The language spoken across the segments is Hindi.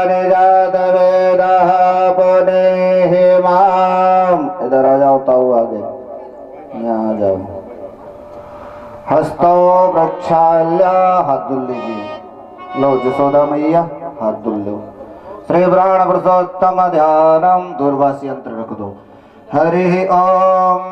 निजात वेदः पुनेः माम्। इधर आ जाओ ताऊ, आगे यहाँ आ जाओ। हस्तो प्रक्षाल्य, हाथ धुल लीजिए। लो जसोदा मैया, हाथ धुल लो। श्री प्राण पुरुषोत्तम ध्यानम, दूरभाष यंत्र रख दो। हरि ओम।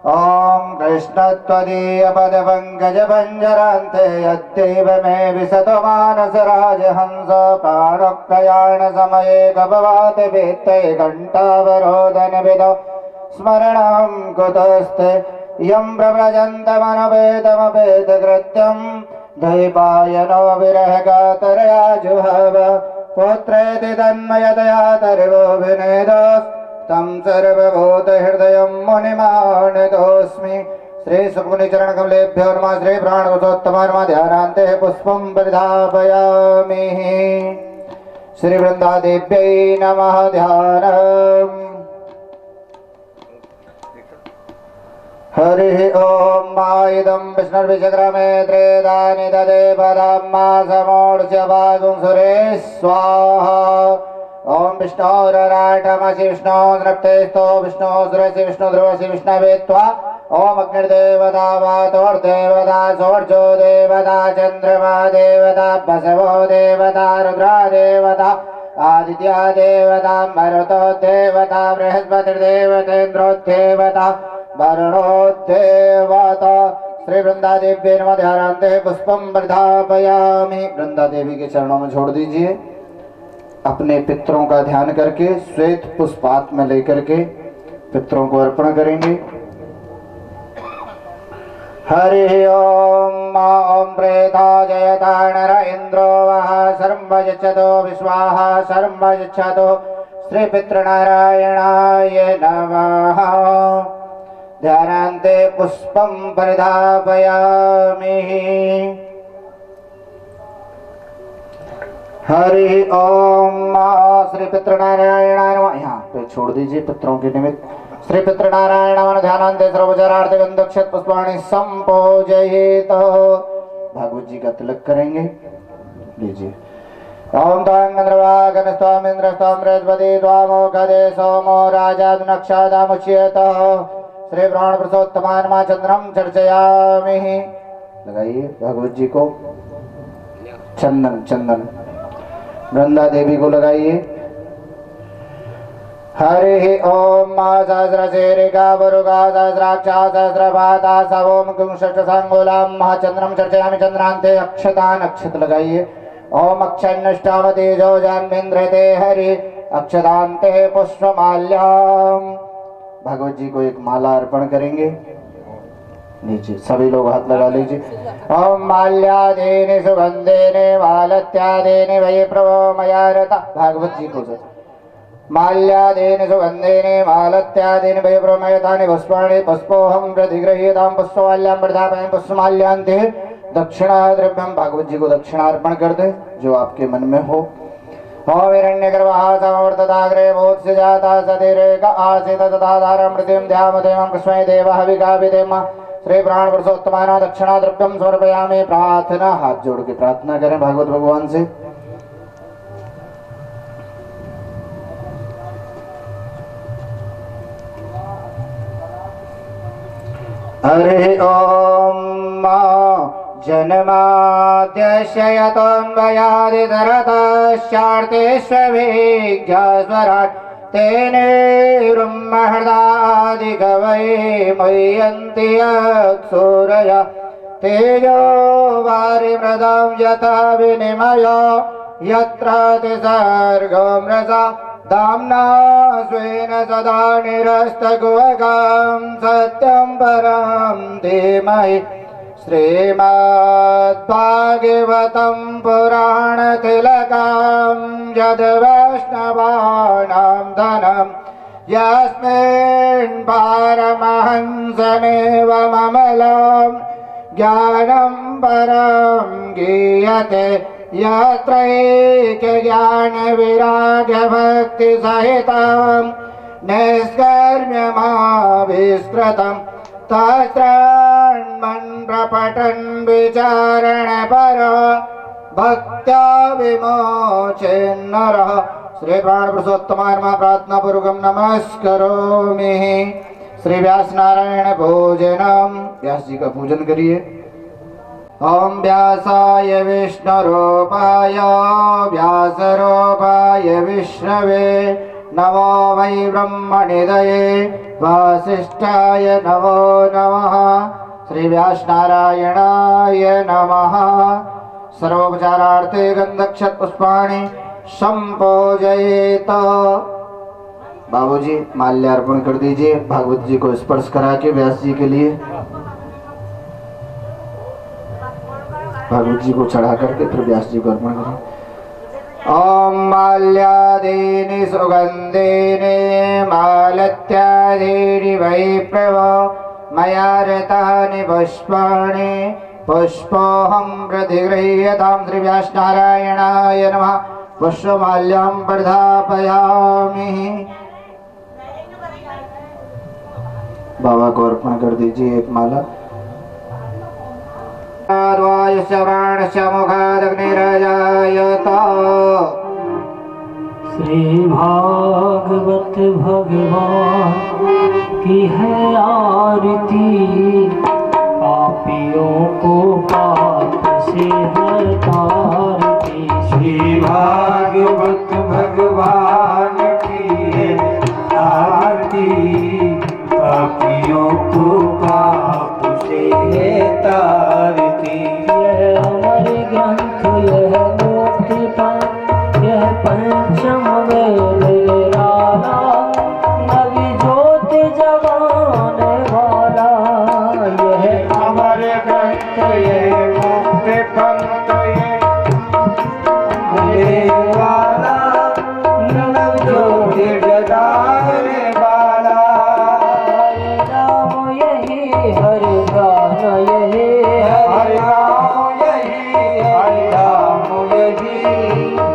ओम कृष्णत्वदीय पद पंकज पंजरान्ते यद्दैव मे विशतो मानस राजहंस प्राणोक्तयान समये गभवात वेत्ते घंटावरोदन विदो स्मरणं कुतस्ते यं प्रव्रजन्तमनवेदमवेद कृत्यं दैवायनो विरहगातरया जुहव पुत्रेति तन्मयतया तर्वोऽभिनेदोस् तं सर्वभूतहृदयं मुनिमानतोऽस्मि। श्री सुखमुनि चरण कमलेभ्यो नमः। श्री प्राणपुरुषोत्तमाय नमः। ध्यानान्ते पुष्पं परिधापयामि। श्री वृन्दादेव्यै नमः। ध्यानम्। हरि ओम। माइदं विष्णुर्विचक्रमे त्रेदानि ददे पदं मासमोर्च्य भागुं सुरेश स्वाहा। ओम विष्णोरराटमसि विष्णो नृप्तेस्तो विष्णो सुरसि विष्णु ध्रुवसि विष्णवे त्वा। ओम अग्निर्देवता वातोर्देवता सोर्जो देवता चंद्रमा देवता बसवो देवता रुद्रा देवता आदित्या देवता मरुतो देवता बृहस्पतिर्देवतेन्द्रो देवता वरुणो देवता। श्री वृंदा देवी नमः। ध्यानान्ते पुष्पं वर्धापयामि। वृंदा देवी के चरणों में छोड़ दीजिए। अपने पितरों का ध्यान करके श्वेत पुष्प हाथ में लेकर के पितरों को अर्पण करेंगे। हरि ओम। ओम प्रेता जयता नर इंद्रो वः सर्वजच्छतो विश्वाः सर्वजच्छतो। श्री पितृनारायणाय नमः। ध्यानान्ते पुष्पं परिधापयामि। हरि ओम। श्री पितृनारायणाय नमः। यहाँ पे छोड़ दीजिए पितरों के निमित्त। श्री पितृनारायण नमः। ध्यानान्ते सर्वचरार्थ गंधक्षत पुष्पाणि संपूजयेत। भागवत जी का तिलक करेंगे। लीजिए। ओम तांगन्द्रवागन स्वामिन्द्र स्वाम बृहस्पति त्वामोघदे सोमो राजानुनक्षदामुच्येत। श्री प्राण पुरुषोत्तमाय नमः। चंद्रम चर्चयामि। लगाइए भागवत जी को चंदन। चंदन वृंदा देवी को लगाइए। हरि ओम। सहस्रशेरिका वरुगा सहस्राक्षा सहस्रपाता सवोम कुंशष्टसांगुलाम महाचंद्रम चर्चयामि। चंद्रांते अक्षतान, अक्षत लगाइए। ओम अक्षन्नष्टावतेजो जन्मेन्द्रते हरि अक्षतांते पुष्पमाल्याम। भगवत जी को एक माला अर्पण करेंगे। नीचे सभी लोग हाथ लगा लीजिए। ओम माल्यादेने सुगंधेने मालत्यादेने वै प्रभो मया रता। भागवत जी को माल्यादेने सुगंधेने मालत्यादेने वै प्रभो मया तानि पुष्पाणि पुष्पोहं प्रतिगृह्यतां पुष्पमाल्यां प्रदापयामि। पुष्पमाल्यान्ते दक्षिणा द्रव्यम। भागवत जी को दक्षिणार्पण कर दे जो आपके मन में हो। ओम हिरण्यगर्भः समवर्तताग्रे भूत्स्य जाता सतिरेक आसीत तदाधारं मृतिं ध्यामदेवं कृष्मै देवः विगाभिदेम। श्री प्राण पुरुषोत्तमाय नमः। दक्षिणा द्रव्यम समर्पयामि। प्रार्थना, हाथ जोड़ के प्रार्थना करें भागवत भगवान से। हरि ओम। जन्माद्यस्य यतोऽन्वयादितरतश्चार्तेष्वभिज्ञस्वराट् तेने ब्रह्महृदादिकवये मुह्यन्ति यत्सूरय तेजो वारिमृदं यथा विनिमयो यत्र तिसर्गो मृषा दाम्ना स्वेन सदा निरस्तकुहकं सत्यं परं धीमहि। श्रीमद्भागवतं पुराणतिलकं यद्वैष्णवानां धनं यस्मिन् पारमहंसमेव ममलं ज्ञानं परं गीयते यत्रैकज्ञानविरागभक्तिसहितं निष्कर्म्यमाविष्कृतं तत्राण्मन् प्रपठन् विचारणपरो भक्त्या विमोचेन्नरः श्री प्राण पुरुषोत्तमात्मा प्रार्थना पूर्वकं नमस्करोमि। श्री व्यास नारायण भोजनम। व्यास जी का पूजन करिए। ओम व्यासाय विष्णुरूपाय व्यासरूपाय विष्णवे नमो वै ब्रह्मनिधये वासिष्ठाय नमो नमः। श्री व्यास नारायणाय नमः। सर्वोपचारार्थे गंधक्षत पुष्पाणि संपूजयेत। बाबूजी माल्यार्पण कर दीजिए। भागवत जी को स्पर्श करा के व्यास जी के लिए भागवत जी को चढ़ा करके फिर व्यास जी को अर्पण करें। ओम माल्यादीनि सुगंधीनि मालत्यादीनि वै प्रभो मया रतानि पुष्पाणि पुष्पोऽहं प्रतिगृह्यतां। श्री व्यास नारायणाय नमः। पुष्पमाल्यां प्रधापयामि। बाबा को अर्पण कर दीजिए एक माला। वायुस्य प्राणस्य मुखादग्निरजायत। श्री भागवत भगवान की है आरती, पापियों को पाप से हटारती। श्री भागवत भगवान की है आरती, पापियों को पाप से तारती। यह अमर ग्रंथ यह मुक्ति पंथ यह पंचम वेद निराला, नवी ज्योति जगाने वाला। यह अमर ग्रंथ ये मुक्ति पंथ ये वाला, नव ज्योति जगाने वाला। हरे राम यही हरे गान यही हरे राम यही हरे राम यही,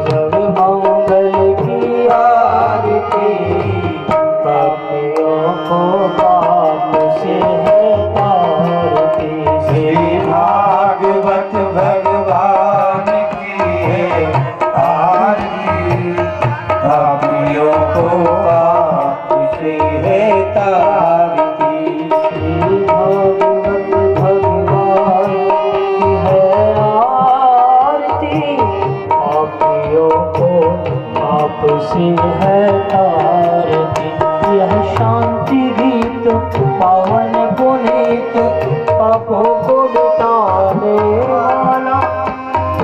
जग मंगल की आरती, पापियों को पाप से है तारती। श्री भागवत भगवान की है आरती, पापियों को पाप से है तारती। श्री भागवत भगवान की है आरती, पापियों को पाप से है तारती। यह शांति गीत पावन पुनीत, पापों को मिटाने वाला,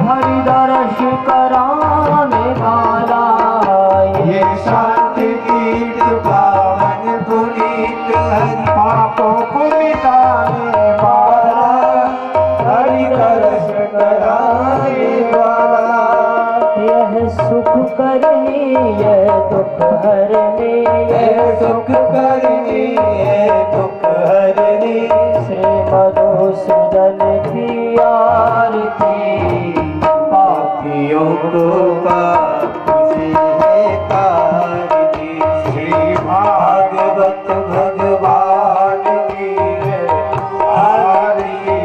हरि दर्श कराने वाला। ये शांति गीत पावन पुनीत, हरि पापों को मिटाने वाला, हरि दर्श कराने वाला। यह सुख करनी यह दुख हरनी, यह सुख करनी है दुख हरनी। श्री मधुसूदन की आरती, पापियों को पाप से है तारती। श्री भागवत भगवान की है आरती,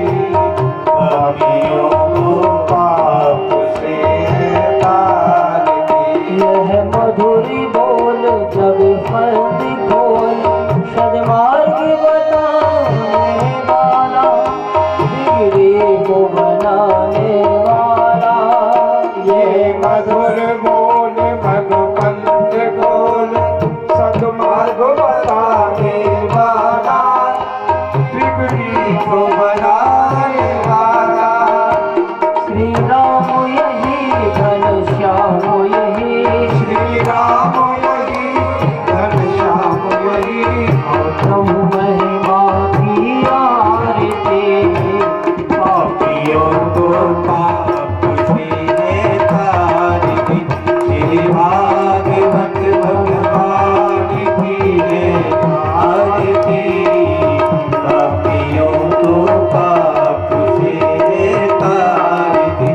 पापियों को पाप से है तारती। यह मधुरी बोल जग फल खोल, सदमार्ग बताने वाला, बिगड़ी को बनाने वाला। ये मधुर बोल भगवंत बोल, सद्मार्ग बताने वाला, बिगड़ी को बनाने वाला। श्री राम यही घनश्याम यही, श्री राम यही घनश्याम यही, प्रभु महिमा की आरती, पापियों को पाप से है तारती। श्री भागवत भगवान की है आरती, पापियों को पाप से है तारती।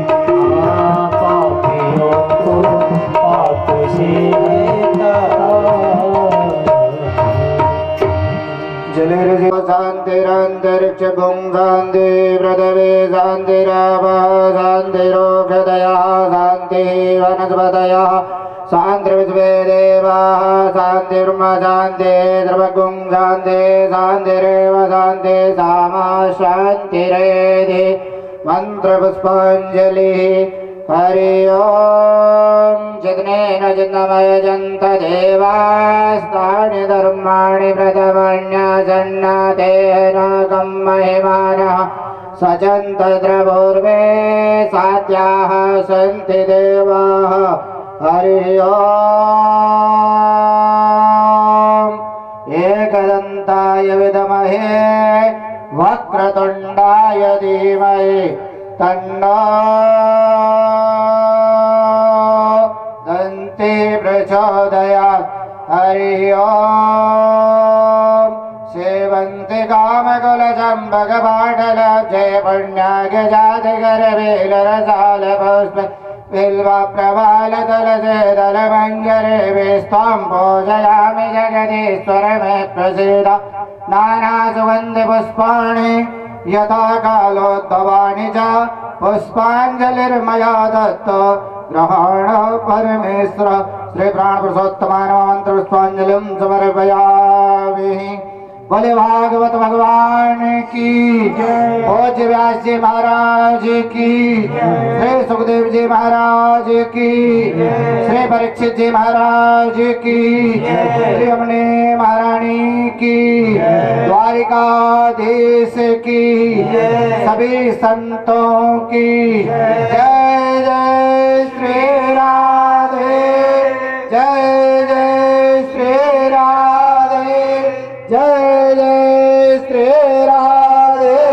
पापियों को पाप से है तारती। जलेर शान्तिरन्तरिक्ष गुं शान्ति पृथिवी शान्तिरापः शान्तिरोषधयः शान्तिः वनस्पतयः शान्तिर्विश्वे देवाः शान्तिर्ब्रह्म शान्ति द्रवगुं शान्ति शान्तिरेव शान्ति सामा शान्तिरेधि मन्त्रपुष्पाञ्जलिः हरि ओम चित्नेन चिन्नमयजन्त देवास्तानि धर्माणि प्रथमन्यासन्नातेन कं महिमानः सचन्तत्र पूर्वे सात्याः सन्ति देवाः हरि ओम एकदन्ताय विद्महे वक्रतुण्डाय धीमहि तन्नो दन्ति प्रचोदयात् हरि ओम सेवन्ति कामकुलचम्बकपाटलब्धे पुण्यागजातिकरवेलरसालपुष्प बिल्वप्रवालतुलसीदलमञ्जरे विस्त्वं पूजयामि जगदीश्वर मे प्रसीद नानासुगन्धिपुष्पाणि यथा कालोद्भवानि च पुष्पाञ्जलिर्मया दत्त ग्रहण परमेश्वर श्री प्राणपुरुषोत्तमाय मंत्रपुष्पाञ्जलिं समर्पयामि। बोले भागवत भगवान की जय। भोज व्यास जी महाराज की श्री सुखदेव जी महाराज की श्री परीक्षित जी महाराज की श्री अमने महारानी की द्वारिकाधीश की सभी संतों की जय जय श्री राधे जय जय श्री राधे जय जय श्री राधे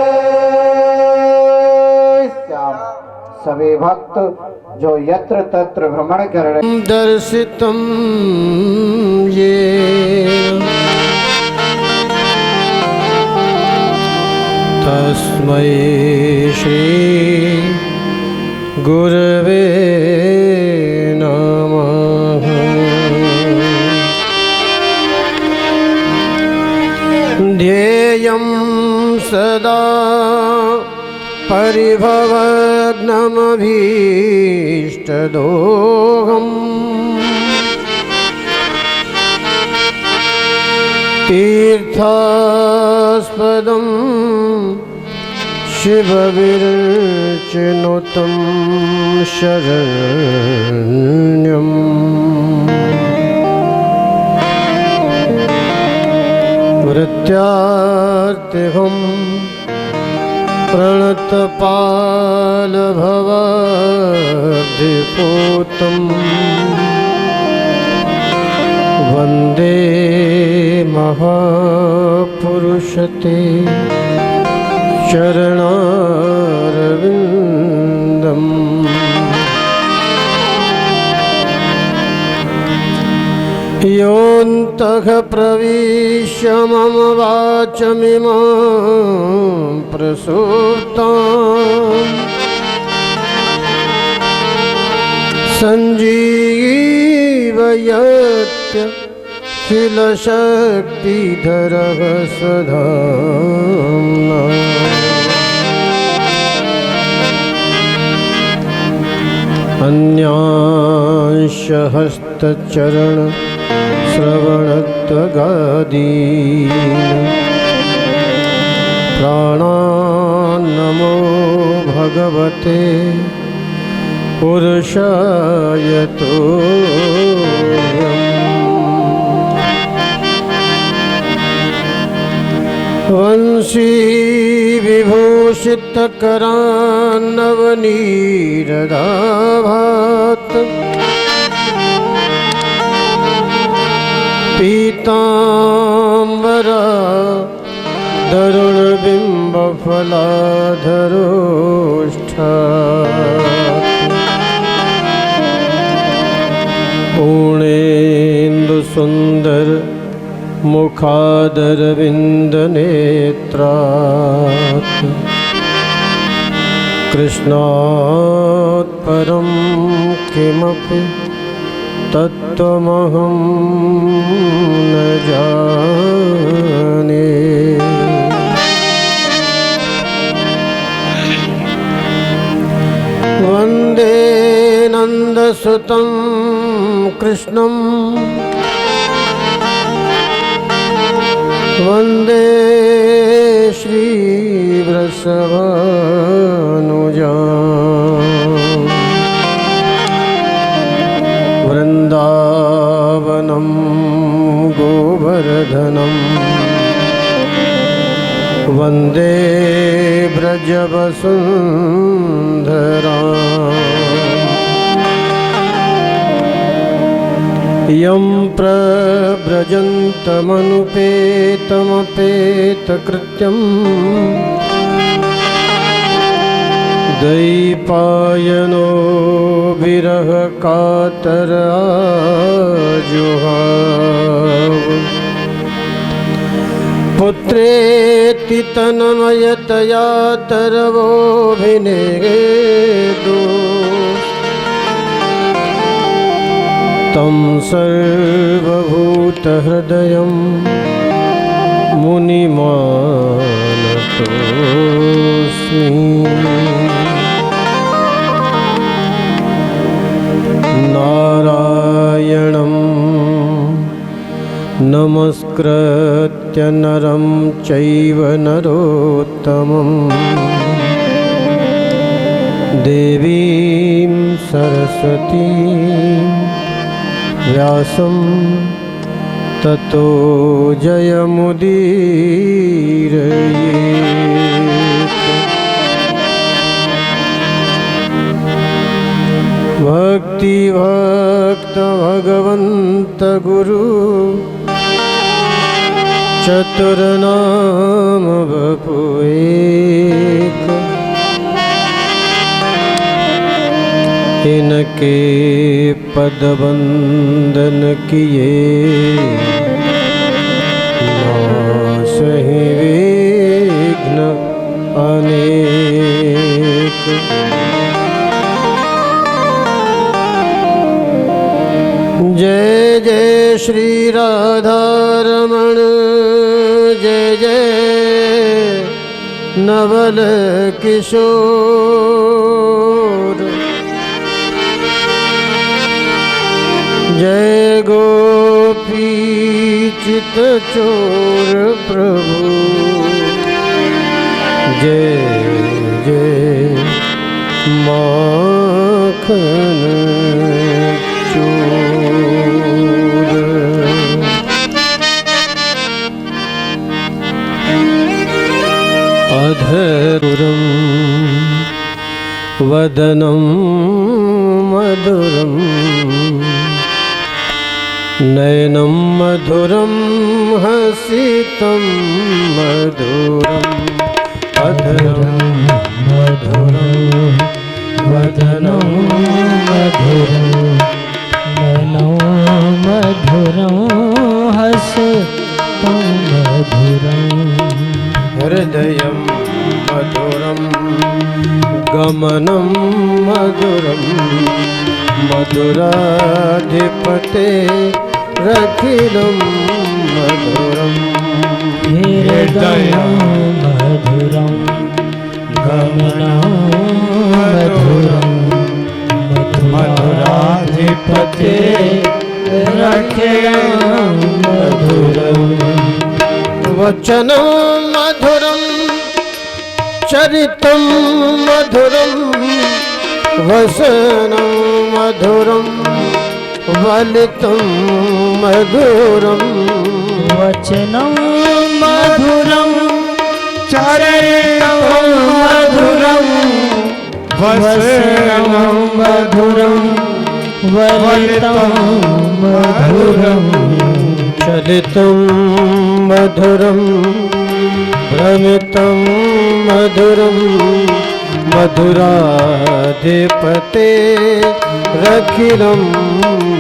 श्याम। सभी भक्त जो यत्र तत्र भ्रमण कर रहे दर्शितं येन तस्मै श्री गुरवे नमः। ध्येयं सदा परिभवग्नमभीष्टदोहम् तीर्थास्पदं शिवविरचिनुतं शरण्यम्। वृत्यार्तिहं प्रणतपालभवाब्धिपूतं वन्दे महापुरुषते चरणारविन्दम्। योऽन्तः प्रविश्य मम वाचमिमां प्रसूताम् सञ्जीवयत्य खिलशक्तिधरः स्वधाम्ना। अन्यांश हस्तचरण श्रवणत्वगादीन् प्राणान्नमो भगवते पुरुषाय तोयम्। वंशी विभूषितकरान्नवनीरदाभात् पीताम्बरा तरुणबिम्बफलाधरोष्ठात् पूर्णेन्दुसुन्दर मुखादरविन्दनेत्रात् कृष्णात् परं किमपि तत्त्वमहं न जाने। नन्दसुतं कृष्णं वन्दे श्रीवृषभानुजाम् वृन्दावनं गोवर्धनम् वन्दे ब्रजवसुन्धराम् यं प्रव्रजन्तमनुपेतमपेतकृत्यं द्वैपायनो विरहकातराजुहाव पुत्रेति तन्मयतया तरवोऽभिनेदो तं सर्वभूतहृदयं मुनिमानतोऽस्मि नारायणं नमस्कृत्य नरं चैव नरोत्तमं देवीं सरस्वतीं व्यासं ततो जयमुदीरयेत् भक्तिभक्त भगवन्त गुरु चतुर्नाम वपु एक इनके पद वंदन किए नासहि विघ्न अनेक जय जय श्री राधारमण जय जय नवल किशोर जय गोपी चित चोर प्रभु जय जय माखन चोर। अधरुरं वदनं मधुरं नयनं मधुरं हसितं मधुरम् अधरं मधुरं वदनं मधुरं नयनं मधुरं हसितं मधुरम् हृदयं मधुरं गमनं मधुरं मधुराधिपते रखिलं मधुरं हृदयं मधुरं गमनं मधुरं मधुराधिपते रखिलं मधुरं वचनं मधुरं चरितं मधुरं वसनं मधुरं वलितं मधुरं वचनं मधुरं चरितं मधुरं वसनं मधुरं वलितं मधुरं चलितं मधुरं भ्रमितं मधुरं मधुराधिपते रखिलं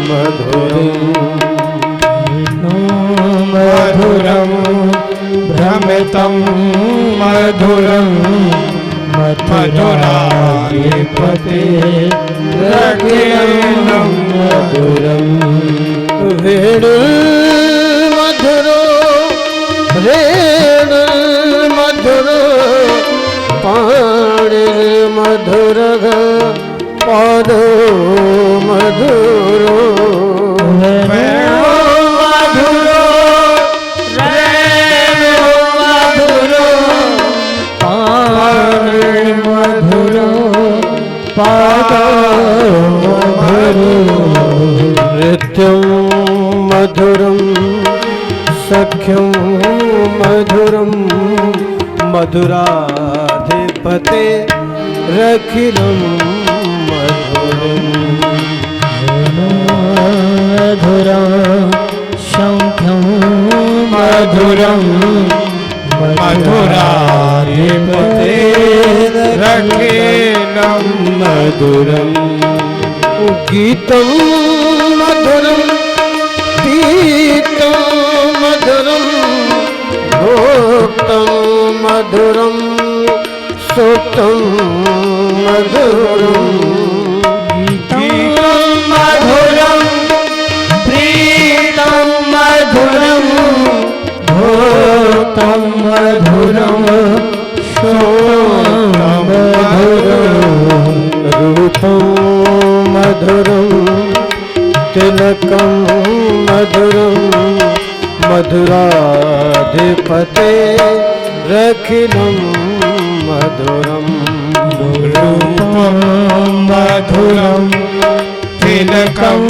मधुरं मधुरं भ्रमितं मधुरं मधुराधिपते रखिलं मधुरं वेणुर्मधुरो वेणुर्मधुरो पाणिर्मधुरः पादो मधुरो वेणो मधुरो रेणो मधुरो पाणि मधुरो पादो मधुरो नृत्यं मधुरं सख्यं मधुरं मधुराधिपते रखिलं मधुरं मधुरं शङ्खं मधुरं मधुराधिपते रखिलं मधुरं गीतं मधुरं पीतं मधुरं भोक्तं मधुरं सुतं मधुरं गीतं मधुरं प्रीतं मधुरं भोक्तं मधुरं श्रोतं मधुरं रूपं मधुरं तिलकं मधुरं मधुराधिपते रखिलं मधुरं रूपं मधुरं तिलकं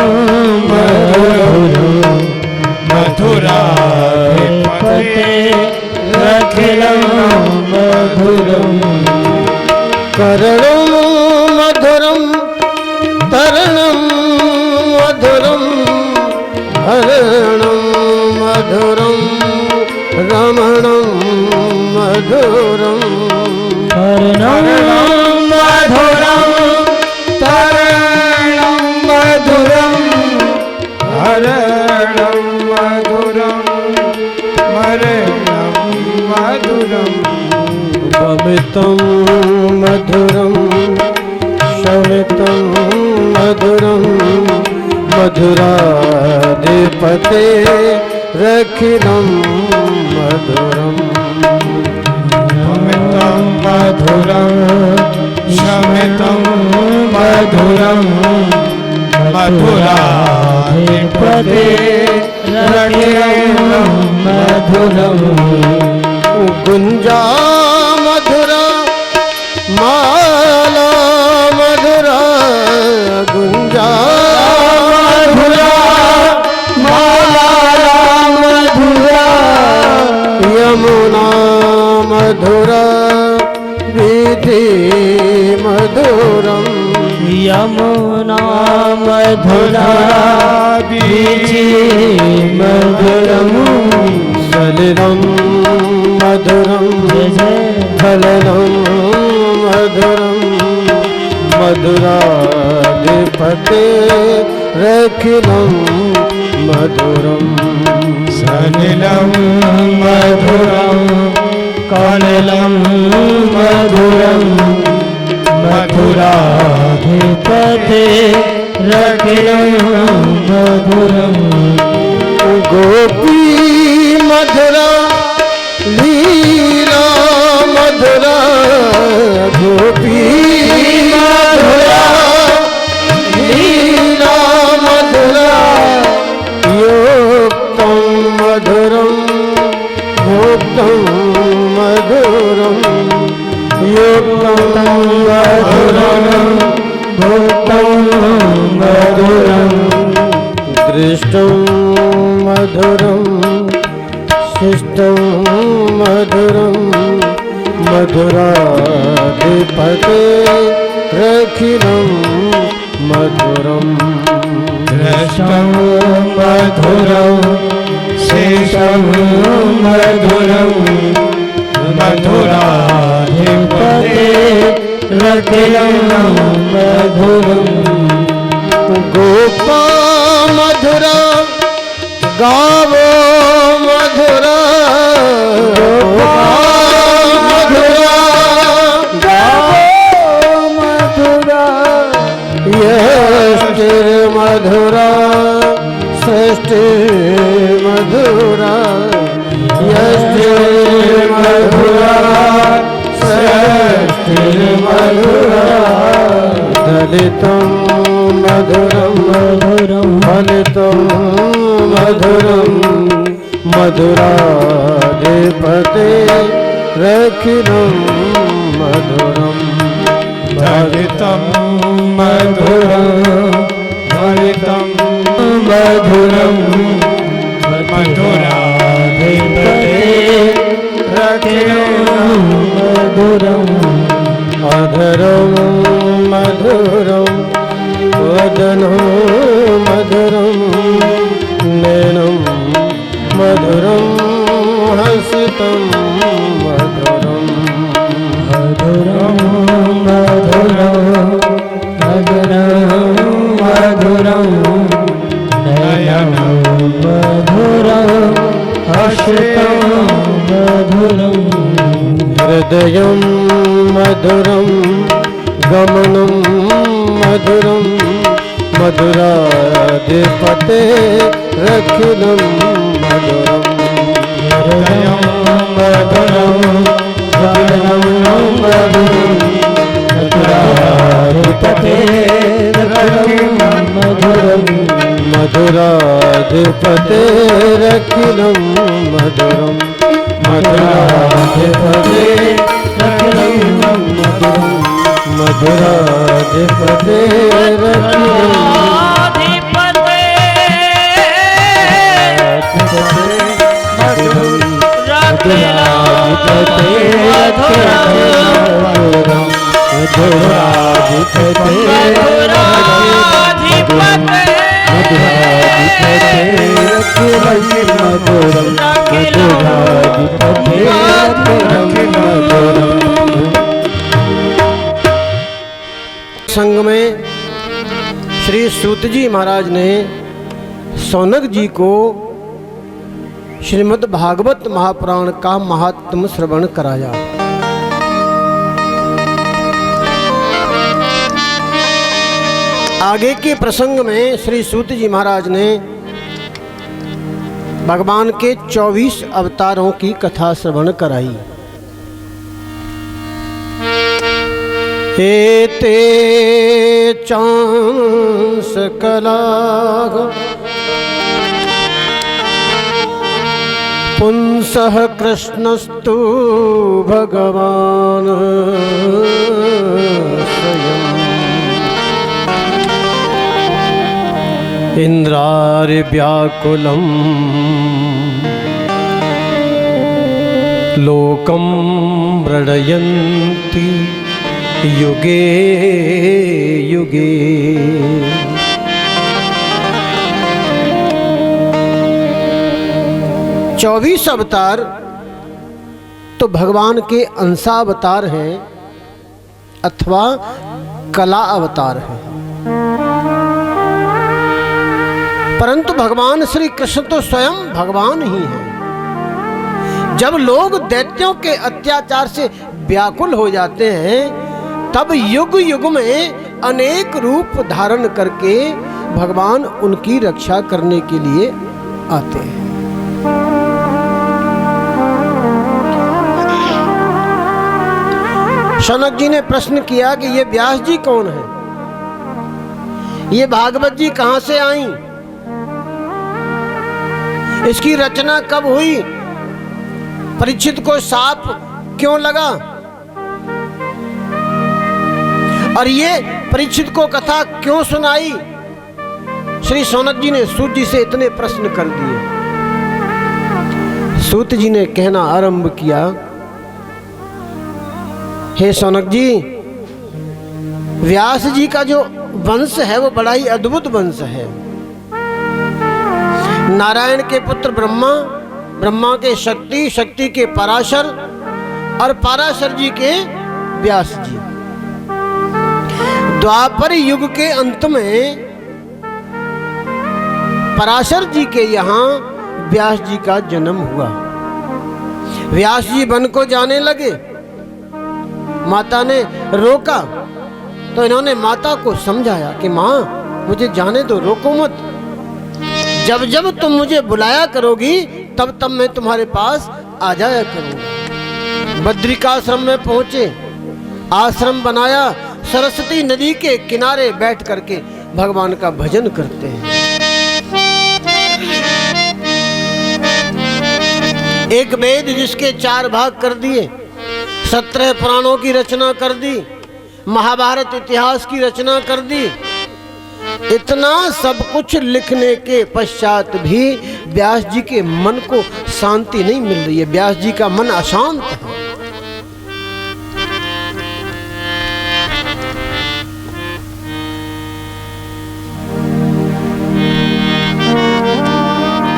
मधुरं मधुराधिपते रखिलं मधुरं करणं मधुरं तरणं मधुरं हरणं मधुरं रमणं मधुरं कर्णं मधुरं तरणं मधुरं हरणं मधुरं मरणं मधुरं वमितं मधुरं शमितं मधुरं मधुराधिपते रखिलं मधुरं अमृतं मधुरं शमितं मधुरं मधुराधिपते रखिलं मधुरं गुंजा मधुरा माला मधुरा गुंजा मधुरा माला मधुरा यमुना मधुरा वीथि मधुरं यमुना मधुरा बीची मधुरं सलिलं मधुरं फलनं मधुरं मधुराधिपते रखिलं मधुरं सलिलं मधुरं कलिलं मधुरं मधुराधिपते रखिलं मधुरं गोपी मधुरा लीला मधुरा गोपी मधुरा लीला मधुरा योक्तं मधुरं भोक्तं मधुरं योक्तं मधुरं भोक्तं मधुरं दृष्टं मधुरं शिष्टं मधुरं मधुराधिपते रखिलं मधुरं दृष्टं मधुरं शेषं मधुरं मधुराधिपते रखिलं मधुरं गोपा मधुरा गावो मधुरा गोपा मधुरा गावो मधुरा यष्टिर्मधुरा षष्टिर्मधुरा यष्टिर्मधुरा षष्टिर्मधुरा दलितं मधुरं फलितं मधुरं मधुराधिपते रखिलं मधुरं दलितं मधुरं फलितं मधुरं मधुराधिपते रखिलं मधुरम् अधरं मधुरं वदनं मधुरं नयनं मधुरं हसितं मधुरं मधुरं मधुरं मधुरं मधुरं नयनं मधुरं हसितं मधुरं हृदयं मधुरं गमनं मधुरं मधुराधिपते रखिलं मधुरं हृदयं मधुरं गमनं मधुरं मधुराधिपते रखिलं मधुरं मधुराधिपते रखिलं मधुरं मधुराधिपते रखिलं मधुरं मधुराधिपते संग में श्री सूत जी महाराज ने सौनक जी को श्रीमद् भागवत महापुराण का महात्म श्रवण कराया। आगे के प्रसंग में श्री सूत जी महाराज ने भगवान के 24 अवतारों की कथा श्रवण कराई। एते चांस कलाग पुंसः कृष्णस्तु भगवान् स्वयम् इन्द्रार्व्याकुलं लोकं मृडयन्ति युगे युगे। 24 अवतार तो भगवान के अंशावतार हैं अथवा कला अवतार हैं, परंतु भगवान श्री कृष्ण तो स्वयं भगवान ही हैं। जब लोग दैत्यों के अत्याचार से व्याकुल हो जाते हैं तब युग युग में अनेक रूप धारण करके भगवान उनकी रक्षा करने के लिए आते हैं। शौनक जी ने प्रश्न किया कि ये व्यास जी कौन है, ये भागवत जी कहां से आई, इसकी रचना कब हुई, परीक्षित को साप क्यों लगा और ये परीक्षित को कथा क्यों सुनाई। श्री सौनक जी ने सूत जी से इतने प्रश्न कर दिए। सूत जी ने कहना आरंभ किया, हे सौनक जी, व्यास जी का जो वंश है वो बड़ा ही अद्भुत वंश है। नारायण के पुत्र ब्रह्मा, ब्रह्मा के शक्ति, शक्ति के पराशर और पराशर जी के व्यास जी। द्वापर युग के अंत में पराशर जी के यहाँ व्यास जी का जन्म हुआ। व्यास जी वन को जाने लगे, माता ने रोका तो इन्होंने माता को समझाया कि माँ मुझे जाने दो, रोको मत, जब जब तुम मुझे बुलाया करोगी तब तब मैं तुम्हारे पास आ जाया करूंगा। बद्रिकाश्रम में पहुंचे, आश्रम बनाया, सरस्वती नदी के किनारे बैठ करके भगवान का भजन करते हैं। एक वेद जिसके 4 भाग कर दिए, 17 पुराणों की रचना कर दी, महाभारत इतिहास की रचना कर दी, इतना सब कुछ लिखने के पश्चात भी व्यास जी के मन को शांति नहीं मिल रही है। व्यास जी का मन अशांत है।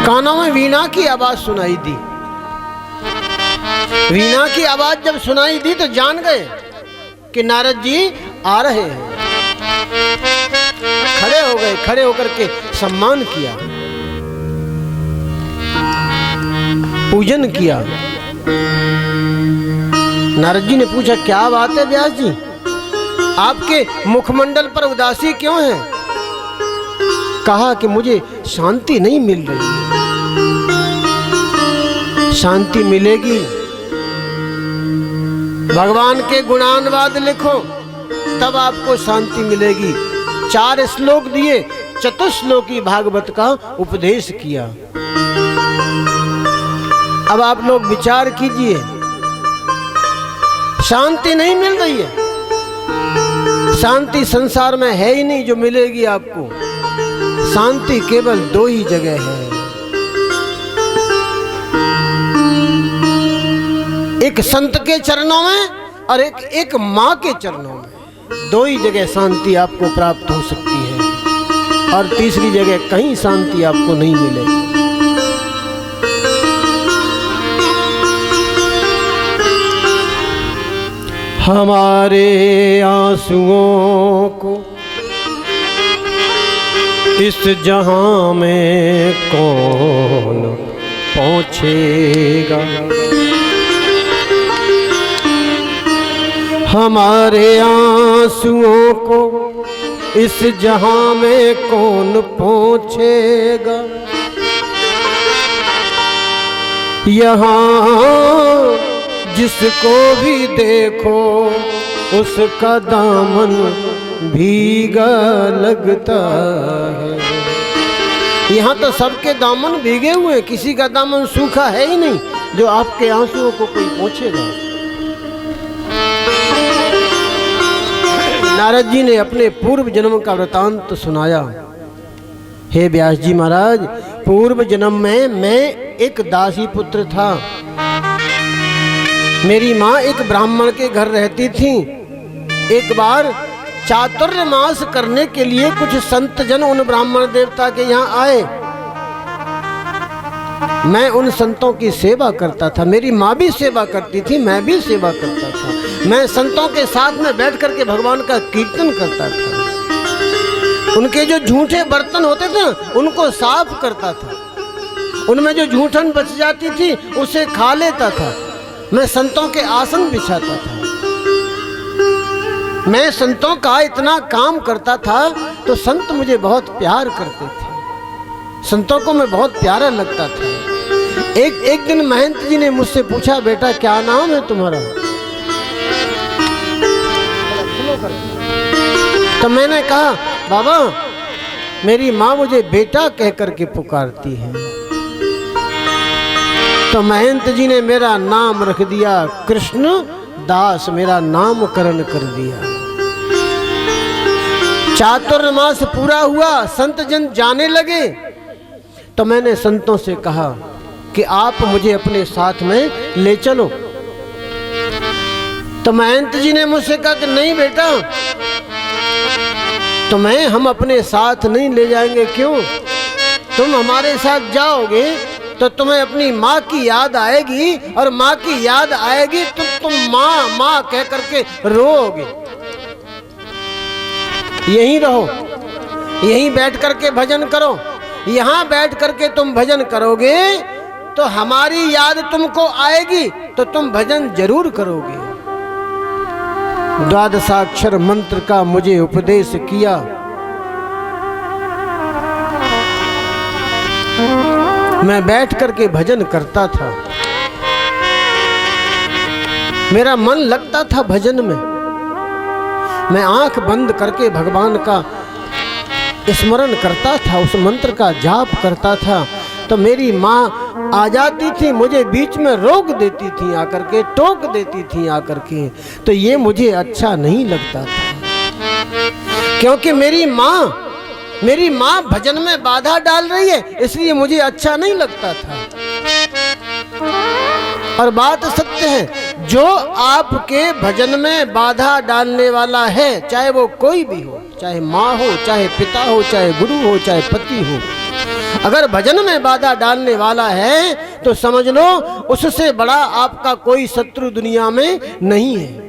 कानों में वीणा की आवाज सुनाई दी। वीणा की आवाज जब सुनाई दी तो जान गए कि नारद जी आ रहे हैं। खड़े हो गए, खड़े होकर के सम्मान किया, पूजन किया। नारद जी ने पूछा, क्या बात है व्यास जी, आपके मुखमंडल पर उदासी क्यों है? कहा कि मुझे शांति नहीं मिल रही है। शांति मिलेगी, भगवान के गुणानुवाद लिखो तब आपको शांति मिलेगी। 4 श्लोक दिए, चतुश्लोकी भागवत का उपदेश किया। अब आप लोग विचार कीजिए, शांति नहीं मिल रही है। शांति संसार में है ही नहीं जो मिलेगी आपको। शांति केवल 2 ही जगह है, एक संत के चरणों में और एक माँ के चरणों में। 2 ही जगह शांति आपको प्राप्त हो सकती है और तीसरी जगह कहीं शांति आपको नहीं मिलेगी। हमारे आंसुओं को इस जहां में कौन पहुंचेगा? हमारे आंसुओं को इस जहां में कौन पहुंचेगा? यहाँ जिसको भी देखो उसका दामन भीगा लगता है। यहाँ तो सबके दामन भीगे हुए हैं, किसी का दामन सूखा है ही नहीं जो आपके आंसुओं को कोई पहुंचेगा। नारद जी ने अपने पूर्व जन्म का वृतांत सुनाया। हे व्यास जी महाराज, पूर्व जन्म में मैं एक दासी पुत्र था। मेरी माँ एक ब्राह्मण के घर रहती थी। एक बार चातुर्मास करने के लिए कुछ संत जन उन ब्राह्मण देवता के यहाँ आए। मैं उन संतों की सेवा करता था। मेरी माँ भी सेवा करती थी, मैं भी सेवा करता था। मैं संतों के साथ में बैठ करके भगवान का कीर्तन करता था। उनके जो झूठे बर्तन होते थे उनको साफ करता था। उनमें जो झूठन बच जाती थी उसे खा लेता था। मैं संतों के आसन बिछाता था। मैं संतों का इतना काम करता था तो संत मुझे बहुत प्यार करते थे। संतों को मैं बहुत प्यारा लगता था। एक दिन महंत जी ने मुझसे पूछा, बेटा क्या नाम है तुम्हारा? तो मैंने कहा, बाबा मेरी माँ मुझे बेटा कह करके पुकारती है। तो महंत जी ने मेरा नाम रख दिया कृष्ण दास, मेरा नामकरण कर दिया। चातुर्मास पूरा हुआ, संत जन जाने लगे। तो मैंने संतों से कहा कि आप मुझे अपने साथ में ले चलो। तो महंत जी ने मुझसे कहा कि नहीं बेटा, तुम्हें हम अपने साथ नहीं ले जाएंगे। क्यों? तुम हमारे साथ जाओगे तो तुम्हें अपनी माँ की याद आएगी और माँ की याद आएगी तो तुम माँ माँ कह करके रोओगे। यहीं रहो, यहीं बैठ करके भजन करो। यहाँ बैठ करके तुम भजन करोगे तो हमारी याद तुमको आएगी तो तुम भजन जरूर करोगे। द्वादशाक्षर मंत्र का मुझे उपदेश किया। मैं बैठ करके भजन करता था। मेरा मन लगता था भजन में। मैं आंख बंद करके भगवान का स्मरण करता था, उस मंत्र का जाप करता था, तो मेरी माँ आ जाती थी, मुझे बीच में रोक देती थी आकर के, टोक देती थी आकर के। तो ये मुझे अच्छा नहीं लगता था, क्योंकि मेरी माँ भजन में बाधा डाल रही है, इसलिए मुझे अच्छा नहीं लगता था। और बात सत्य है, जो आपके भजन में बाधा डालने वाला है, चाहे वो कोई भी हो, चाहे माँ हो, चाहे पिता हो, चाहे गुरु हो, चाहे पति हो, अगर भजन में बाधा डालने वाला है तो समझ लो उससे बड़ा आपका कोई शत्रु दुनिया में नहीं है।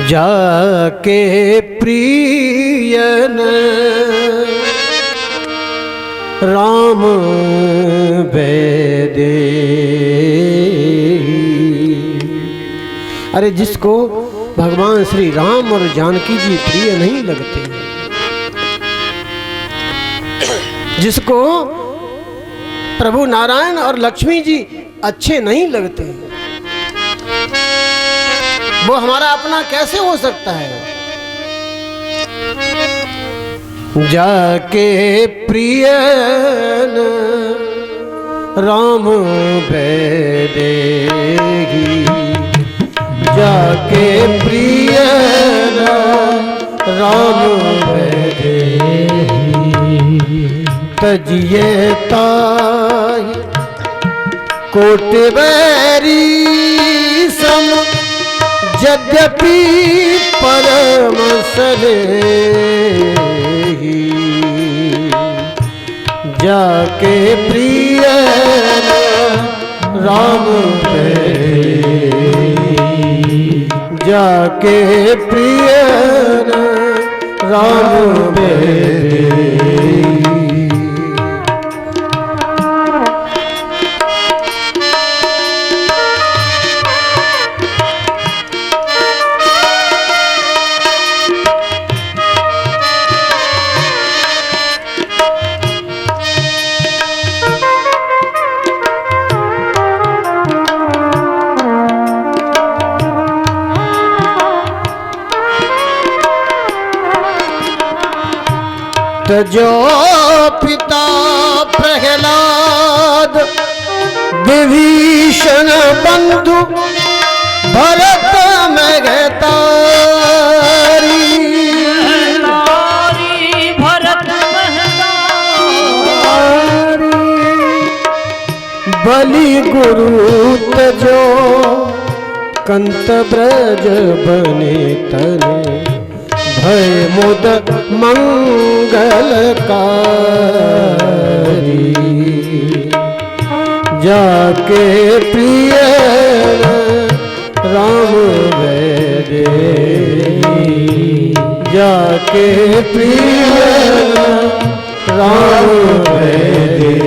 जाके प्रियन राम बेदे। अरे जिसको भगवान श्री राम और जानकी जी प्रिय नहीं लगते, जिसको प्रभु नारायण और लक्ष्मी जी अच्छे नहीं लगते, वो हमारा अपना कैसे हो सकता है? जाके प्रियन राम बेदेगी, जाके प्रियन राम बेदेगी। तजिए ताहि कोटबैरी सम, यद्यपि परम स्नेही। जाके प्रिय राम बेदेगी, जाके प्रिय राम बेदेगी। जो पिता प्रहलाद विभीषण बंधु भरत में गतारी, भरत बलि गुरु तजो कंत ब्रज बने तने, भय मुद मंगलकारी। जाके प्रिय राम बेदेगी, जाके प्रिय राम बेदेगी।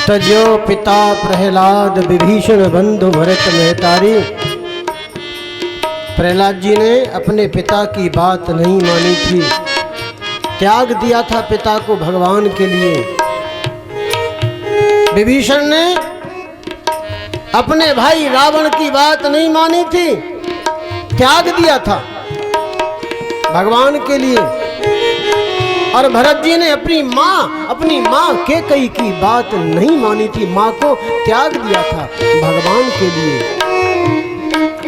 तजो पिता प्रहलाद विभीषण बंधु भरत मेहतारी। प्रहलाद जी ने अपने पिता की बात नहीं मानी थी, त्याग दिया था पिता को भगवान के लिए। विभीषण ने अपने भाई रावण की बात नहीं मानी थी, त्याग दिया था भगवान के लिए। और भरत जी ने अपनी माँ कैकेयी की बात नहीं मानी थी, माँ को त्याग दिया था भगवान के लिए।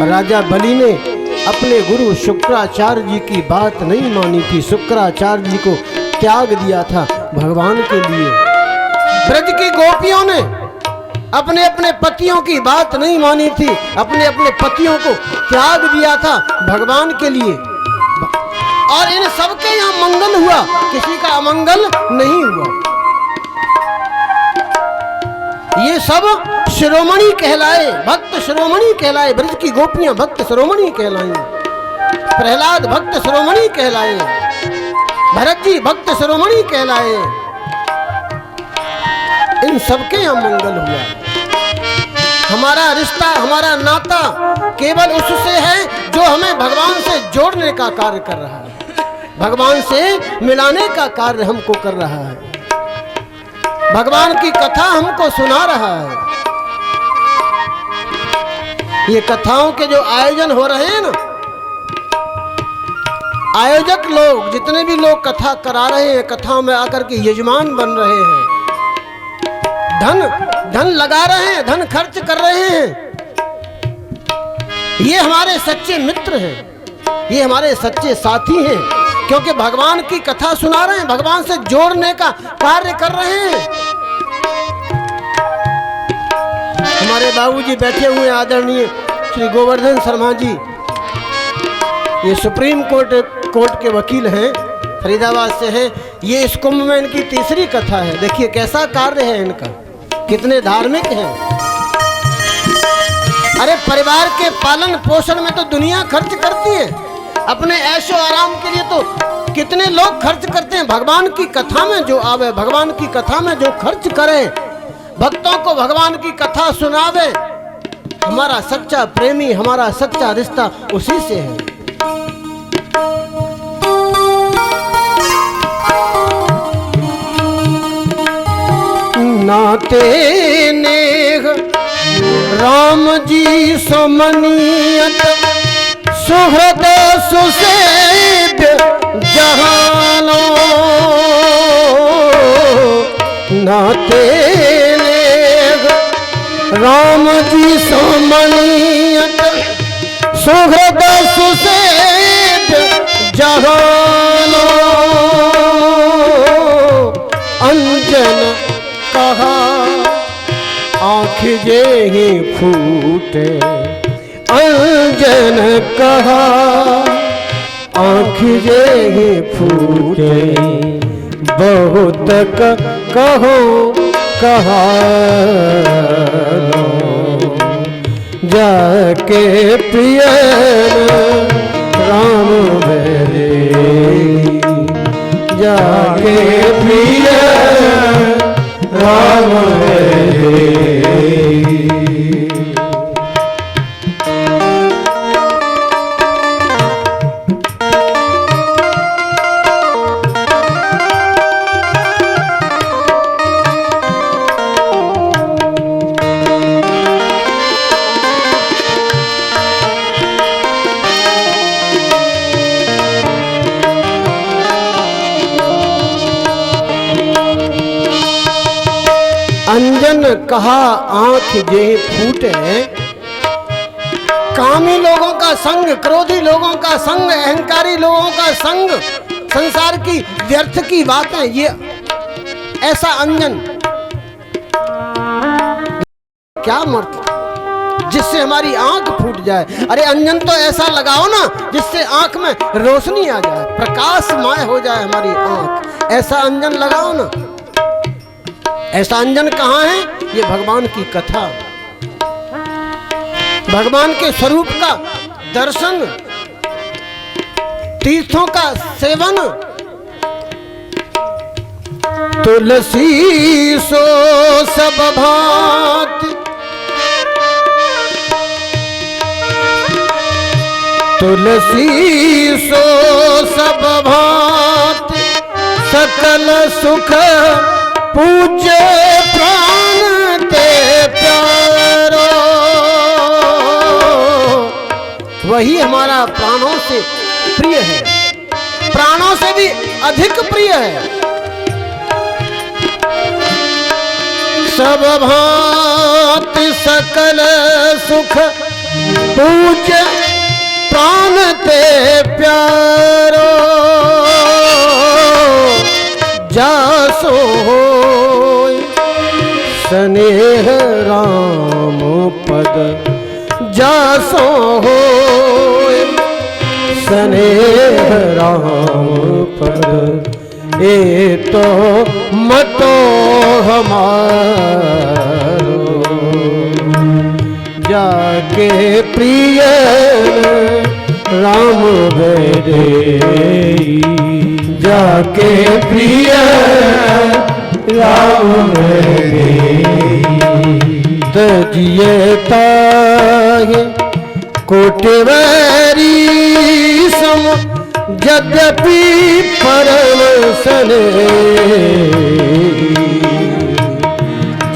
राजा बलि ने अपने गुरु शुक्राचार्य जी की बात नहीं मानी थी, शुक्राचार्य जी को त्याग दिया था भगवान के लिए। ब्रज की गोपियों ने अपने अपने पतियों की बात नहीं मानी थी, अपने अपने पतियों को त्याग दिया था भगवान के लिए। और इन सबके यहाँ मंगल हुआ, किसी का अमंगल नहीं हुआ। ये सब शिरोमणि कहलाए, भक्त शिरोमणि कहलाए। ब्रज की गोपियां भक्त शिरोमणि कहलाई, प्रहलाद भक्त शिरोमणि कहलाए, भरत जी भक्त शिरोमणि कहलाए। इन सबके यहाँ मंगल हुआ। हमारा रिश्ता, हमारा नाता केवल उससे है जो हमें भगवान से जोड़ने का कार्य कर रहा है, भगवान से मिलाने का कार्य हमको कर रहा है, भगवान की कथा हमको सुना रहा है। ये कथाओं के जो आयोजन हो रहे हैं ना, आयोजक लोग, जितने भी लोग कथा करा रहे हैं, कथाओं में आकर के यजमान बन रहे हैं, धन लगा रहे हैं, धन खर्च कर रहे हैं, ये हमारे सच्चे मित्र हैं, ये हमारे सच्चे साथी हैं, क्योंकि भगवान की कथा सुना रहे हैं, भगवान से जोड़ने का कार्य कर रहे हैं। हमारे बाबूजी बैठे हुए आदरणीय श्री गोवर्धन शर्मा जी, ये सुप्रीम कोर्ट के वकील हैं, फरीदाबाद से हैं। ये इस कुंभ में इनकी तीसरी कथा है। देखिए कैसा कार्य है इनका, कितने धार्मिक हैं। अरे परिवार के पालन पोषण में तो दुनिया खर्च करती है, अपने ऐशो आराम के लिए तो कितने लोग खर्च करते हैं। भगवान की कथा में जो आवे, भगवान की कथा में जो खर्च करे, भक्तों को भगवान की कथा सुनावे, हमारा सच्चा प्रेमी, हमारा सच्चा रिश्ता उसी से है। नाते नेह राम जी समनियत, सुहृद सुसेव्य जहानो। नाते नेह राम जी समनियत, सुहृद सुसेव्य जहानो। अंजन कहा आँख जे ही फूटे, अंजन कहा आँख जे ही फूटे। बहुत कहो कहानो, जाके पियन राम बेरे, जाके पियन राम बेरे। अंजन कहा आंख जे फूटे। कामी लोगों का संग, क्रोधी लोगों का संग, अहंकारी लोगों का संग, संसार की व्यर्थ की बातें, ये ऐसा अंजन क्या मर्थ जिससे हमारी आंख फूट जाए। अरे अंजन तो ऐसा लगाओ ना जिससे आंख में रोशनी आ जाए, प्रकाशमय हो जाए हमारी आंख, ऐसा अंजन लगाओ ना। ऐसा अंजन कहाँ है? ये भगवान की कथा, भगवान के स्वरूप का दर्शन, तीर्थों का सेवन। तुलसी सो सब भांति, तुलसी सो सब भांति, सकल सुख पूज्य प्राण ते प्यारो। वही हमारा प्राणों से प्रिय है, प्राणों से भी अधिक प्रिय है। सब भांति सकल सुख पूज्य प्राण ते प्यारो। जासो होय स्नेह राम पद, जासो होय स्नेह राम पर ए तो मतो हमारो जाके प्रिय राम बेदे जाके प्रिय राम बेदे तजिए ताहे कोटवरी सम यद्यपि परम सने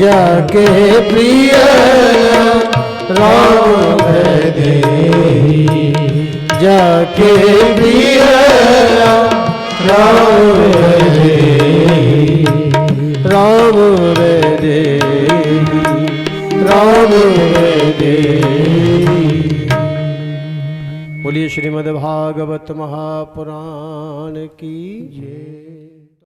जाके प्रिय राम दे जाके प्रिय राम दे राम दे राम दे। बोलिए श्रीमद् भागवत महापुराण की जय।